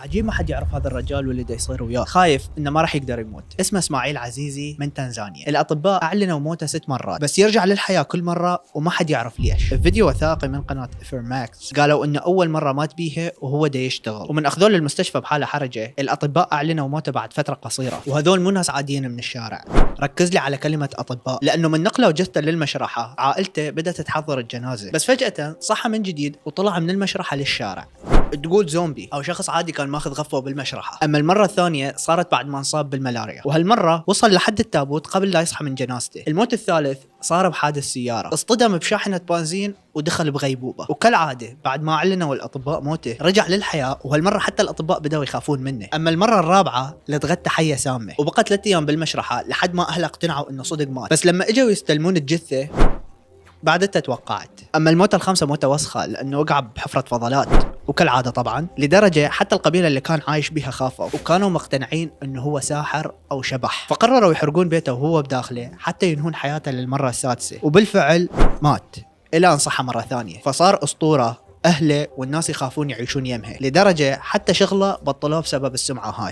عجيب ما حد يعرف هذا الرجال واللي دا يصير وياه. خايف انه ما راح يقدر يموت. اسمه اسماعيل عزيزي من تنزانيا. الاطباء اعلنوا موته 6 مرات بس يرجع للحياه كل مره وما حد يعرف ليش. الفيديو وثائقي من قناه فيرماكس قالوا انه اول مره مات بيها وهو دا يشتغل، ومن اخذوه للمستشفى بحاله حرجه الاطباء اعلنوا موته بعد فتره قصيره. وهذول مو ناس عاديين من الشارع. ركز لي على كلمه اطباء لانه من نقله جثته للمشرحه عائلته بدات تحضر الجنازه، بس فجاه صحى من جديد وطلع من المشرحه للشارع. تقول زومبي او شخص عادي كان ماخذ غفوه بالمشرحه. اما المره الثانيه صارت بعد ما انصاب بالملاريا، وهالمره وصل لحد التابوت قبل لا يصحى من جنازته. الموت الثالث صار بحادث سياره، اصطدم بشاحنه بنزين ودخل بغيبوبه. وكالعاده بعد ما اعلنوا الاطباء موته رجع للحياه، وهالمره حتى الاطباء بداوا يخافون منه. اما المره الرابعه لتغتى حيه سامه، وبقى 3 ايام بالمشرحه لحد ما اهله اقتنعوا انه صدق مات. بس لما اجوا يستلمون الجثه بعدتها توقعت. اما الموتة الخامسة موتة وسخة لانه وقع بحفرة فضلات، وكالعادة طبعا لدرجة حتى القبيلة اللي كان عايش بيها خافوا وكانوا مقتنعين انه هو ساحر او شبح، فقرروا يحرقون بيته وهو بداخله حتى ينهون حياته للمرة السادسة. وبالفعل مات الى ان صحى مرة ثانية، فصار اسطورة. اهله والناس يخافون يعيشون يمها لدرجة حتى شغله بطلوه بسبب السمعة هاي.